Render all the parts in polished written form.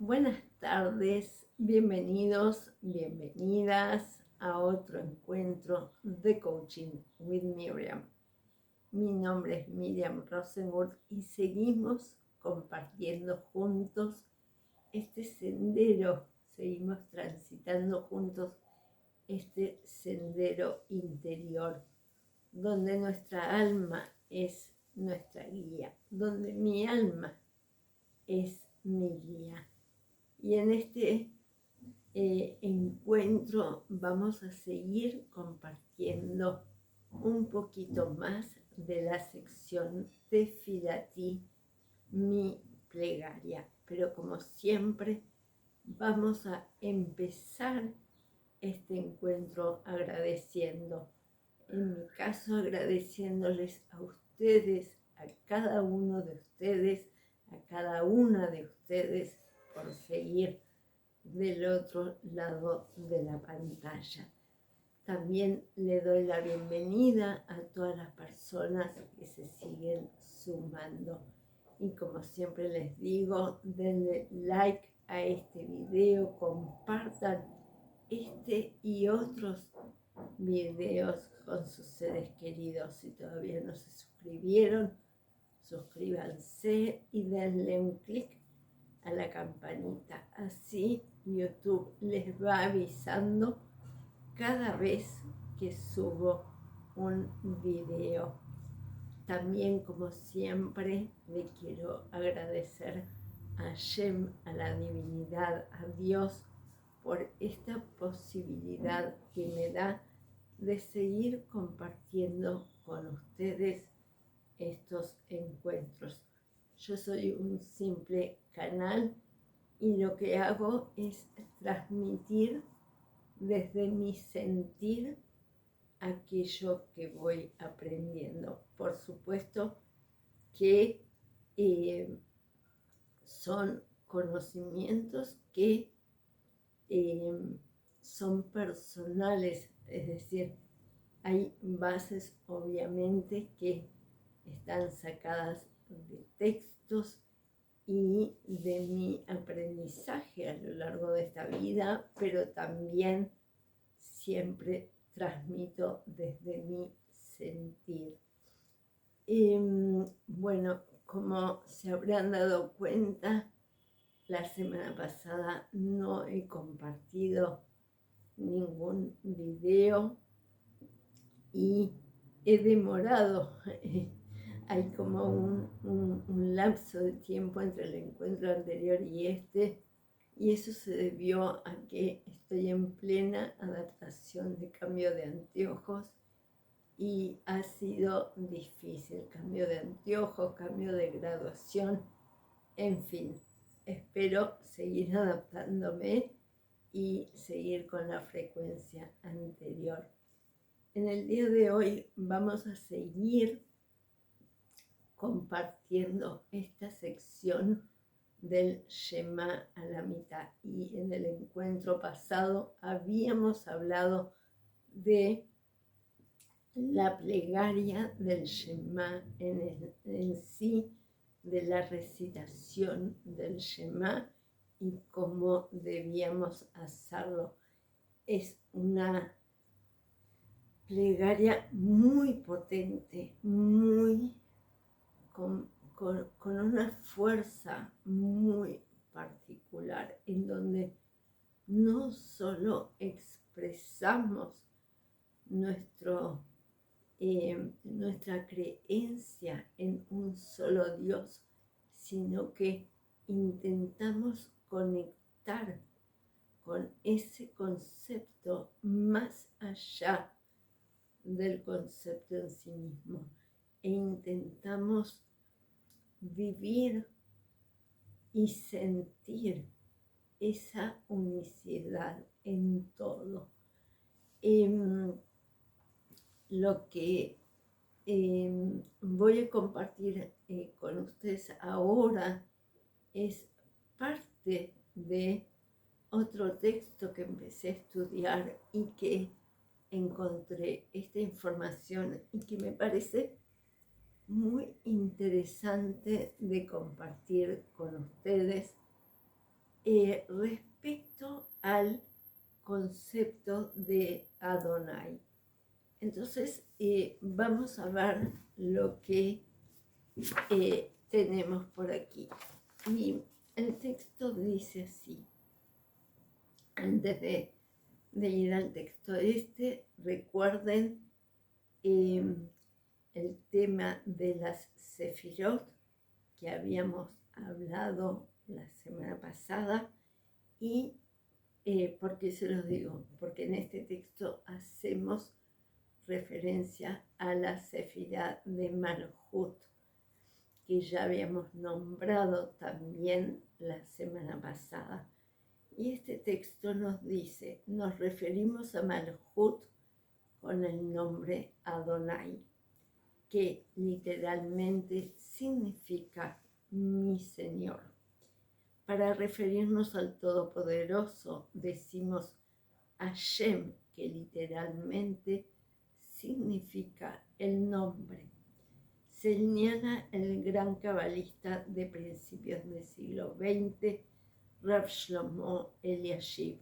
Buenas tardes, bienvenidos, bienvenidas a otro encuentro de Coaching with Miriam. Mi nombre es Miriam Rosenwood y seguimos compartiendo juntos este sendero, seguimos transitando juntos este sendero interior, donde nuestra alma es nuestra guía, donde mi alma es mi guía. Y en este encuentro vamos a seguir compartiendo un poquito más de la sección Tefilati, mi plegaria. Pero como siempre, vamos a empezar este encuentro agradeciendo. En mi caso, agradeciéndoles a ustedes, a cada uno de ustedes, a cada una de ustedes por seguir del otro lado de la pantalla. También le doy la bienvenida a todas las personas que se siguen sumando. Y como siempre les digo, denle like a este video, compartan este y otros videos con sus seres queridos. Si todavía no se suscribieron, suscríbanse y denle un clic a la campanita. Así YouTube les va avisando cada vez que subo un video. También, como siempre, le quiero agradecer a Shem, a la divinidad, a Dios, por esta posibilidad que me da de seguir compartiendo con ustedes estos encuentros. Yo soy un simple canal y lo que hago es transmitir desde mi sentir aquello que voy aprendiendo. Por supuesto que son conocimientos que son personales, es decir, hay bases obviamente que están sacadas de textos y de mi aprendizaje a lo largo de esta vida, pero también siempre transmito desde mi sentir. Bueno, como se habrán dado cuenta, la semana pasada no he compartido ningún video y he demorado. Hay como un lapso de tiempo entre el encuentro anterior y este, y eso se debió a que estoy en plena adaptación de cambio de anteojos y ha sido difícil, cambio de anteojos, cambio de graduación, en fin, espero seguir adaptándome y seguir con la frecuencia anterior. En el día de hoy vamos a seguir compartiendo esta sección del Shema a la mitad. Y en el encuentro pasado habíamos hablado de la plegaria del Shema en sí, de la recitación del Shema y cómo debíamos hacerlo. Es una plegaria muy potente, muy con una fuerza muy particular, en donde no solo expresamos nuestra creencia en un solo Dios, sino que intentamos conectar con ese concepto más allá del concepto en sí mismo e intentamos vivir y sentir esa unicidad en todo. Lo que voy a compartir con ustedes ahora es parte de otro texto que empecé a estudiar y que encontré esta información y que me parece muy interesante de compartir con ustedes. respecto al concepto de Adonai. Entonces, vamos a ver lo que tenemos por aquí. Y el texto dice así. Antes de ir al texto recuerden el tema de las Sefirot que habíamos hablado la semana pasada. Y ¿por qué se los digo? Porque en este texto hacemos referencia a la Sefirá de Malhut, que ya habíamos nombrado también la semana pasada. Y este texto nos dice, nos referimos a Malhut con el nombre Adonai, que literalmente significa mi Señor. Para referirnos al Todopoderoso decimos Hashem, que literalmente significa el nombre. Señala el gran cabalista de principios del siglo XX, Rav Shlomo Eliashib,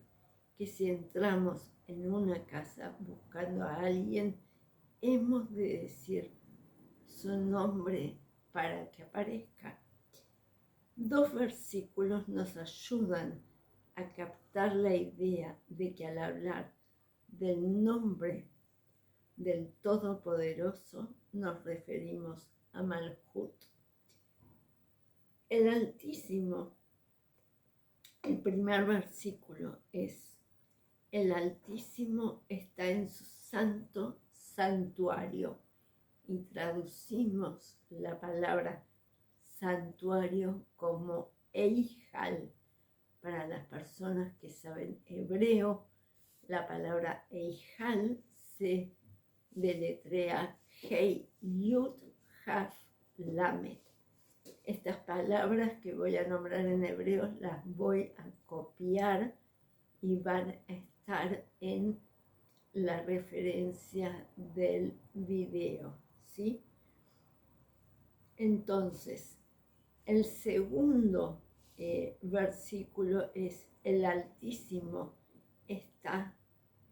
que si entramos en una casa buscando a alguien, hemos de decir su nombre para que aparezca. Dos versículos nos ayudan a captar la idea de que al hablar del nombre del Todopoderoso nos referimos a Malhut. El Altísimo, el primer versículo es: el Altísimo está en su santo santuario, y traducimos la palabra santuario como Eijal. Para las personas que saben hebreo, la palabra Eijal se deletrea Hei Yud Haf Lamed. Estas palabras que voy a nombrar en hebreo las voy a copiar y van a estar en la referencia del video, ¿sí? Entonces, el segundo versículo es: el Altísimo está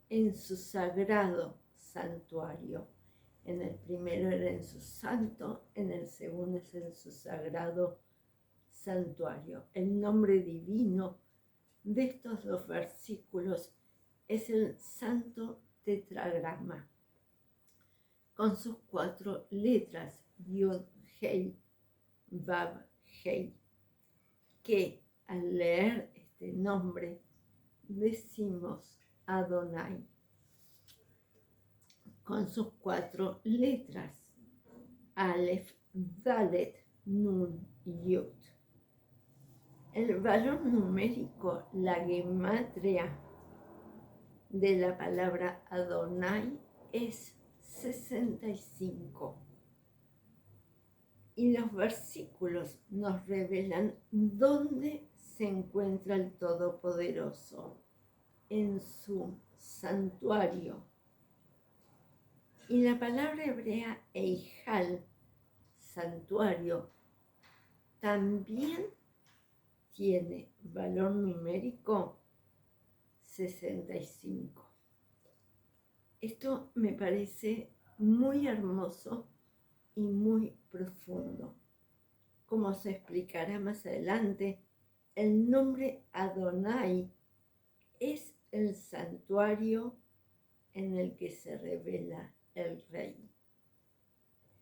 en su sagrado santuario. En el primero era en su santo, en el segundo es en su sagrado santuario. El nombre divino de estos dos versículos es el Santo Tetragrama, con sus 4 letras, Yud, Hei, Vav, Hei, que al leer este nombre decimos Adonai, con sus 4 letras, Aleph, Dalet, Nun, Yud. El valor numérico, la gematria de la palabra Adonai es 65. Y los versículos nos revelan dónde se encuentra el Todopoderoso, en su santuario. Y la palabra hebrea Eijal, santuario, también tiene valor numérico 65. Esto me parece muy hermoso y muy profundo. Como se explicará más adelante, el nombre Adonai es el santuario en el que se revela el Rey.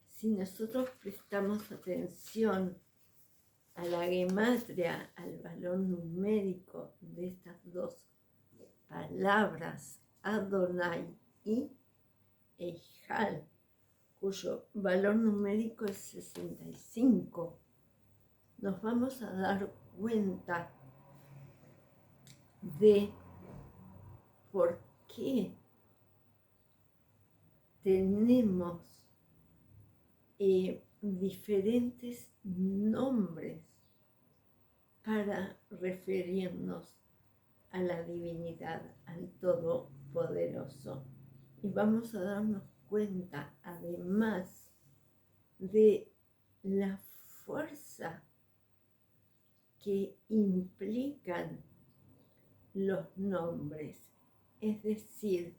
Si nosotros prestamos atención a la gematria, al valor numérico de estas dos palabras, Adonai y Eijal, cuyo valor numérico es 65, nos vamos a dar cuenta de por qué tenemos diferentes nombres para referirnos a la divinidad, al Todopoderoso. Y vamos a darnos cuenta, además, de la fuerza que implican los nombres. Es decir,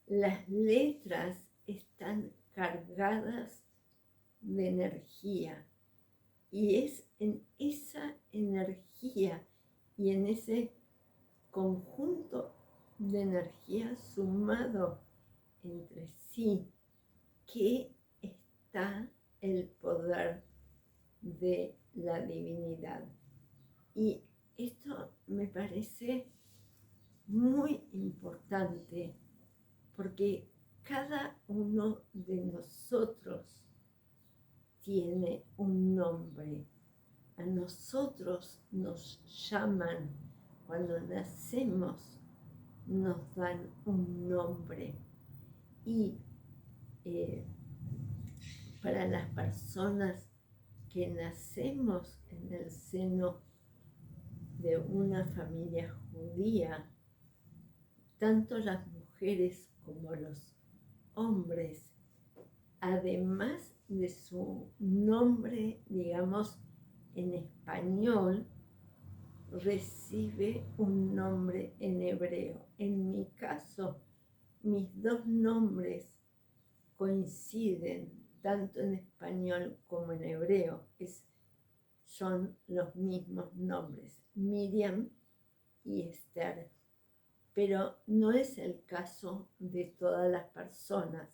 las letras están cargadas de energía y es en esa energía y en ese conjunto de energía sumado entre sí que está el poder de la divinidad. Y esto me parece muy importante porque cada uno de nosotros tiene un nombre. A nosotros nos llaman, cuando nacemos, nos dan un nombre. Y para las personas que nacemos en el seno de una familia judía, tanto las mujeres como los hombres, además de su nombre, digamos, en español, recibe un nombre en hebreo. En mi caso, mis dos nombres coinciden tanto en español como en hebreo. Son los mismos nombres, Miriam y Esther. Pero no es el caso de todas las personas.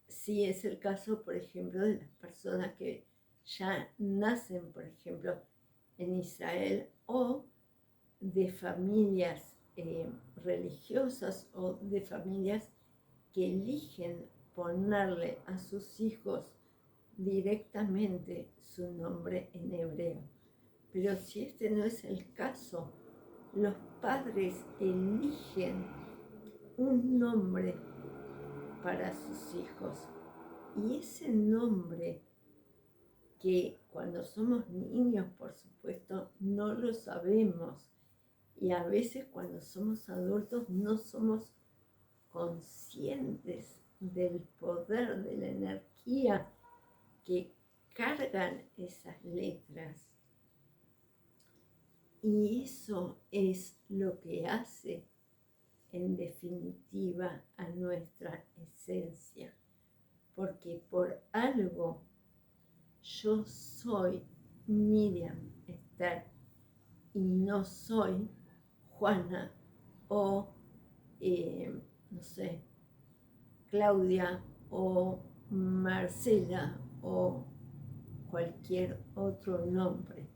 Sí es el caso, por ejemplo, de las personas que ya nacen, por ejemplo, en Israel, o de familias religiosas o de familias que eligen ponerle a sus hijos directamente su nombre en hebreo. Pero si este no es el caso, los padres eligen un nombre para sus hijos. Y ese nombre, que cuando somos niños, por supuesto, no lo sabemos, y a veces cuando somos adultos no somos conscientes del poder, de la energía que cargan esas letras. Y eso es lo que hace, en definitiva, a nuestra esencia. Porque por algo yo soy Miriam Esther y no soy Juana o, no sé, Claudia o Marcela o cualquier otro nombre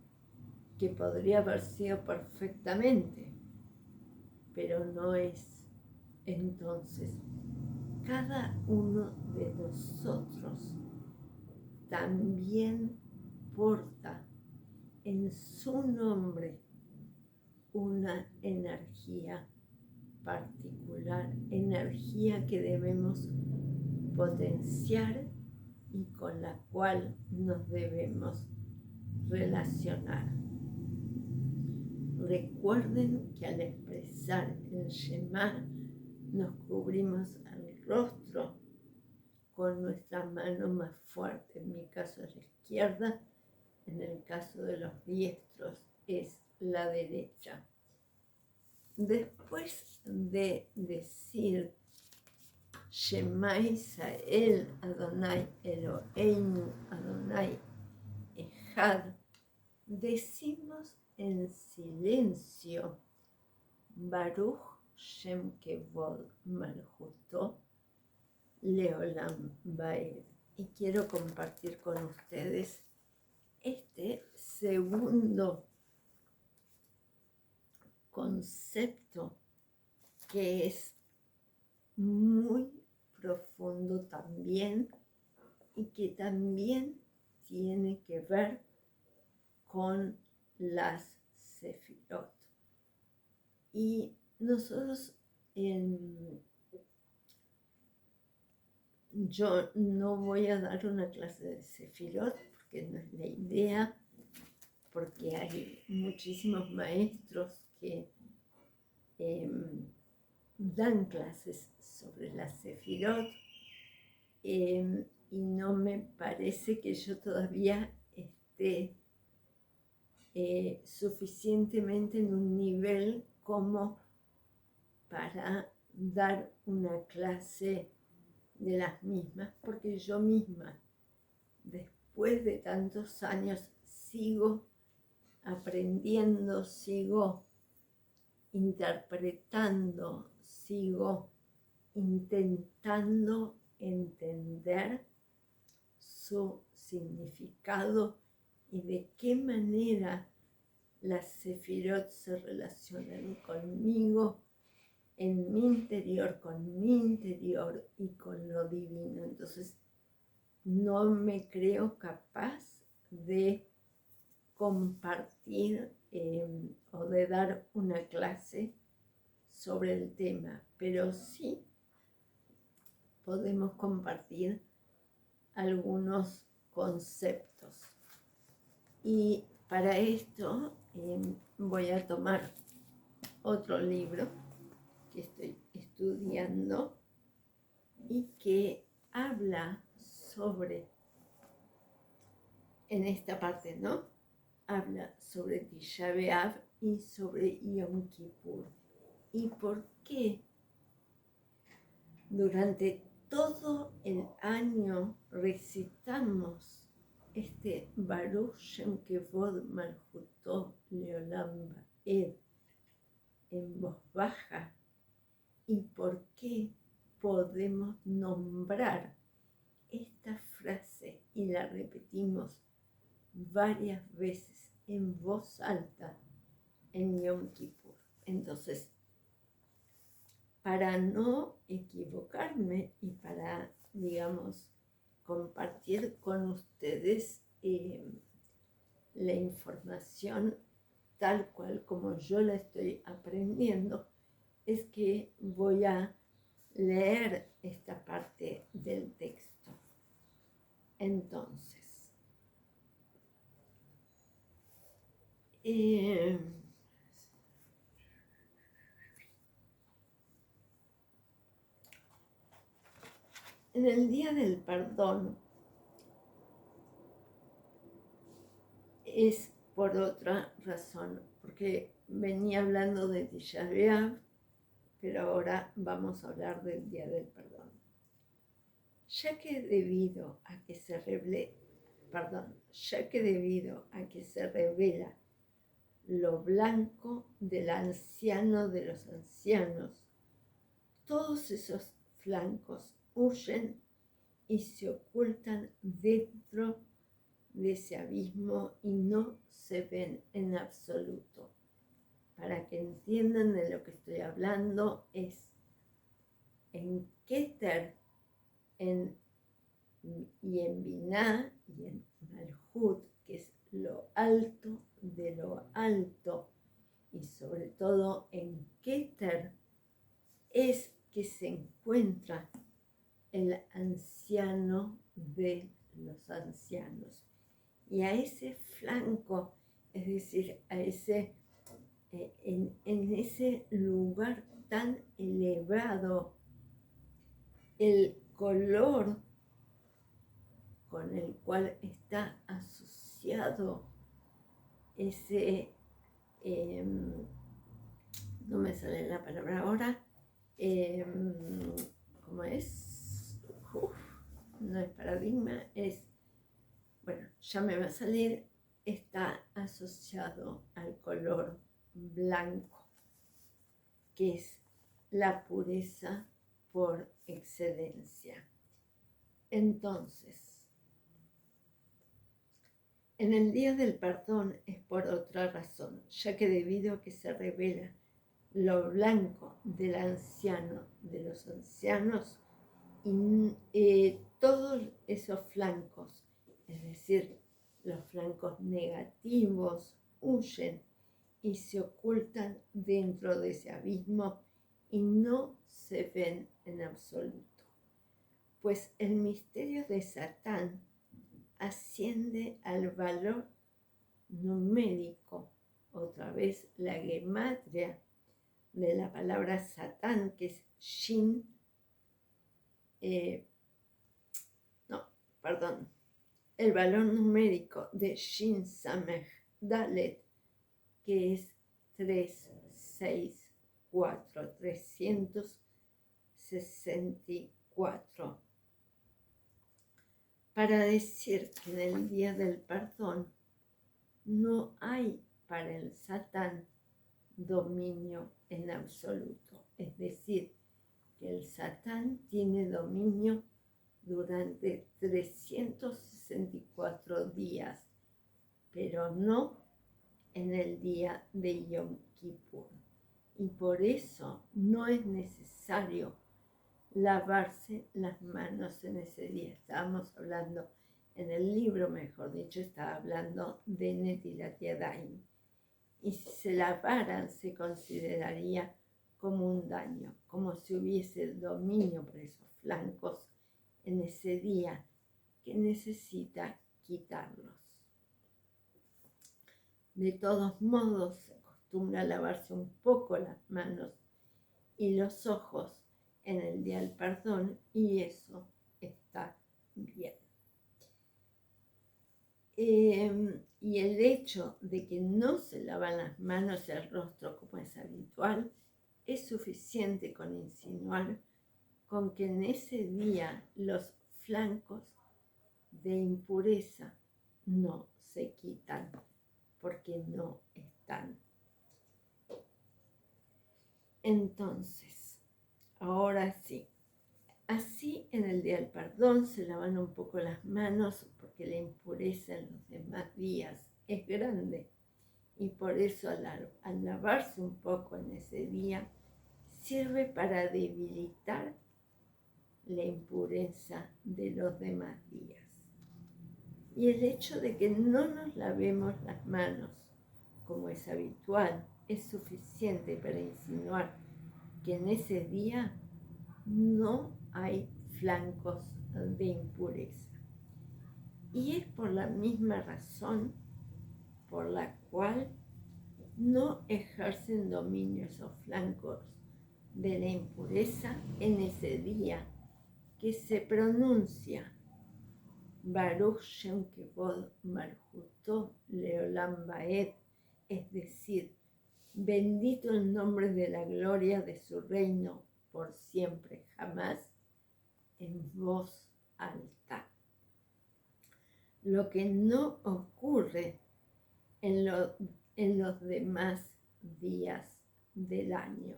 que podría haber sido perfectamente, pero no es. Entonces, cada uno de nosotros también porta en su nombre una energía particular, energía que debemos potenciar y con la cual nos debemos relacionar. Recuerden que al expresar el Shema nos cubrimos el rostro con nuestra mano más fuerte. En mi caso es la izquierda, en el caso de los diestros es la derecha. Después de decir Shema Israel, Adonai Eloheinu, Adonai Echad, decimos en silencio Baruch Shem Kevod Malchuto Leolam Baed. Y quiero compartir con ustedes este segundo concepto, que es muy profundo también y que también tiene que ver con las sefirot. Y nosotros, yo no voy a dar una clase de sefirot porque no es la idea, porque hay muchísimos maestros que dan clases sobre las sefirot, y no me parece que yo todavía esté suficientemente en un nivel como para dar una clase de las mismas, porque yo misma, después de tantos años, sigo aprendiendo, sigo interpretando, sigo intentando entender su significado y de qué manera las sefirot se relacionan conmigo, en mi interior, con mi interior y con lo divino. Entonces, no me creo capaz de compartir o de dar una clase sobre el tema, pero sí podemos compartir algunos conceptos. Y para esto voy a tomar otro libro que estoy estudiando y que habla sobre, en esta parte, ¿no? Habla sobre Tisha B'Av y sobre Yom Kippur. ¿Y por qué durante todo el año recitamos este Baruch Shem Kevod Malchuto Leolam Ba'ed en voz baja? ¿Y por qué podemos nombrar esta frase y la repetimos varias veces en voz alta en Yom Kippur? Entonces, para no equivocarme y para, digamos, compartir con ustedes la información tal cual como yo la estoy aprendiendo, es que voy a leer esta parte del texto. Entonces, en el Día del Perdón es por otra razón, porque venía hablando de Tisha B'Av, pero ahora vamos a hablar del Día del Perdón. Ya que debido a que se revela lo blanco del anciano de los ancianos, todos esos flancos huyen y se ocultan dentro de ese abismo y no se ven en absoluto. Para que entiendan de lo que estoy hablando, es en Keter y en Binah y en Malhut, que es lo alto de lo alto, y sobre todo en Keter es que se encuentra el anciano de los ancianos. Y a ese flanco, es decir, a ese, en ese lugar tan elevado, el color con el cual está asociado ese, no me sale la palabra ahora, ¿cómo es? No es paradigma, es, bueno, ya me va a salir, está asociado al color blanco, que es la pureza por excelencia. Entonces, en el Día del Perdón es por otra razón, ya que debido a que se revela lo blanco del anciano de los ancianos, y todos esos flancos, es decir, los flancos negativos, huyen y se ocultan dentro de ese abismo y no se ven en absoluto. Pues el misterio de Satán asciende al valor numérico, otra vez la gematria de la palabra Satán, que es Shin, el valor numérico de Shin Samech Dalet, que es 364, 364, para decir que en el día del perdón no hay para el Satán dominio en absoluto. Es decir, que el Satán tiene dominio durante 364 días, pero no en el día de Yom Kippur. Y por eso no es necesario lavarse las manos en ese día. Estábamos hablando, en el libro, mejor dicho, estaba hablando de Netilat Yadayim. Y si se lavaran, se consideraría como un daño, como si hubiese dominio por esos flancos en ese día que necesita quitarlos. De todos modos, se acostumbra a lavarse un poco las manos y los ojos en el día del perdón, y eso está bien. Y el hecho de que no se lavan las manos y el rostro como es habitual es suficiente con insinuar con que en ese día los flancos de impureza no se quitan porque no están. Entonces, ahora sí, así en el día del perdón se lavan un poco las manos porque la impureza en los demás días es grande, y por eso al lavarse un poco en ese día sirve para debilitar la impureza de los demás días. Y el hecho de que no nos lavemos las manos como es habitual es suficiente para insinuar que en ese día no hay flancos de impureza. Y es por la misma razón por la cual no ejercen dominio esos flancos de la impureza en ese día que se pronuncia Baruch Shem Kevod Malchuto Leolam Baed, es decir, bendito el nombre de la gloria de su reino por siempre, jamás, en voz alta. Lo que no ocurre en los demás días del año.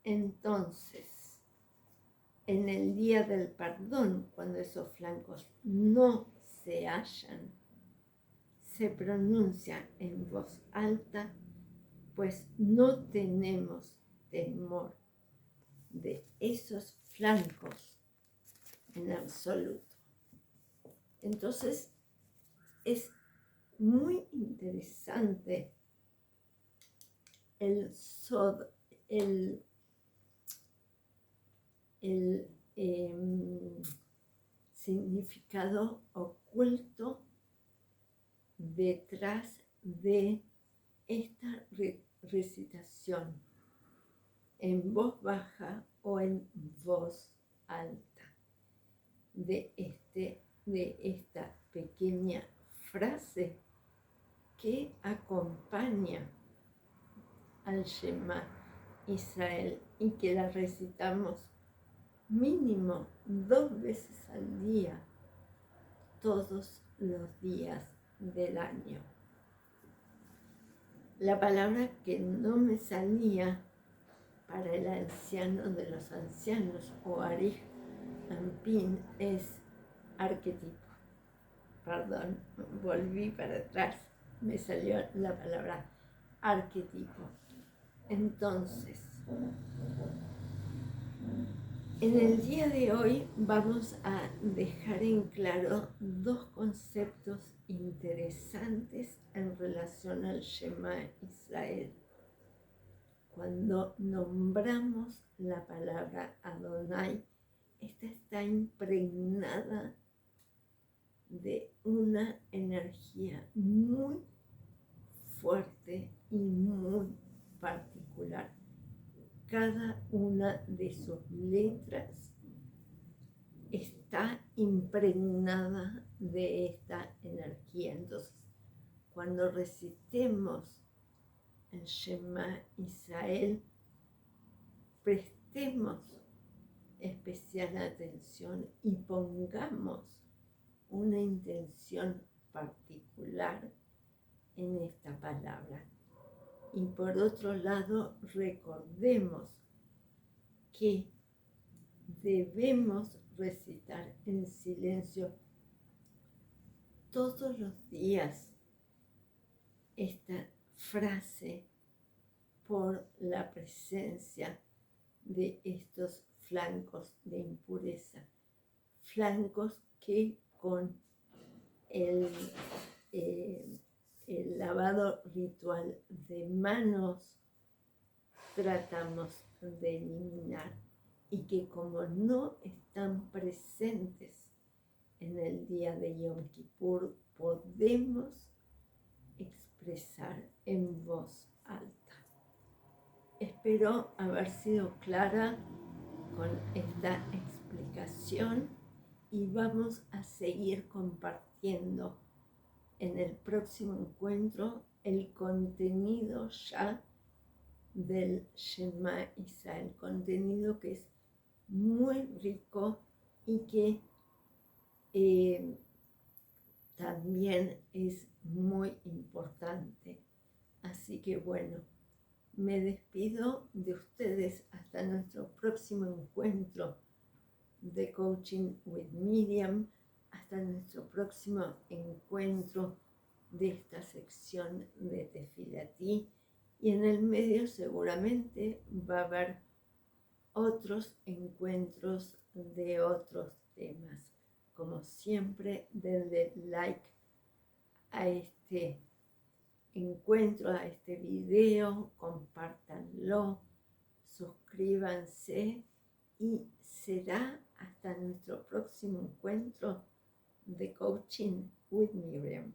Entonces, en el día del perdón, cuando esos flancos no se hallan, se pronuncia en voz alta, pues no tenemos temor de esos flancos en absoluto. Entonces, es muy interesante el significado oculto detrás de esta recitación en voz baja o en voz alta de esta pequeña frase que acompaña al Shema Israel y que la recitamos mínimo 2 veces al día, todos los días del año. La palabra que no me salía para el anciano de los ancianos o Arich Ampin es arquetipo. Perdón, volví para atrás, me salió la palabra arquetipo. Entonces, en el día de hoy vamos a dejar en claro 2 conceptos interesantes en relación al Shema Israel. Cuando nombramos la palabra Adonai, esta está impregnada de una energía muy fuerte y muy particular. Cada una de sus letras está impregnada de esta energía. Entonces, cuando recitemos el Shema Israel, prestemos especial atención y pongamos una intención particular en esta palabra. Y por otro lado, recordemos que debemos recitar en silencio todos los días esta frase por la presencia de estos flancos de impureza, flancos que con el lavado ritual de manos tratamos de eliminar y que como no están presentes en el día de Yom Kippur, podemos expresar en voz alta. Espero haber sido clara con esta explicación y vamos a seguir compartiendo en el próximo encuentro el contenido ya del Shema Israel, contenido que es muy rico y que también es muy importante. Así que bueno, me despido de ustedes hasta nuestro próximo encuentro de Coaching with Miriam, hasta nuestro próximo encuentro de esta sección de Tefilatí, y en el medio seguramente va a haber otros encuentros de otros temas. Como siempre, denle like a este encuentro, a este video, compártanlo, suscríbanse y será hasta nuestro próximo encuentro de Coaching with Miriam.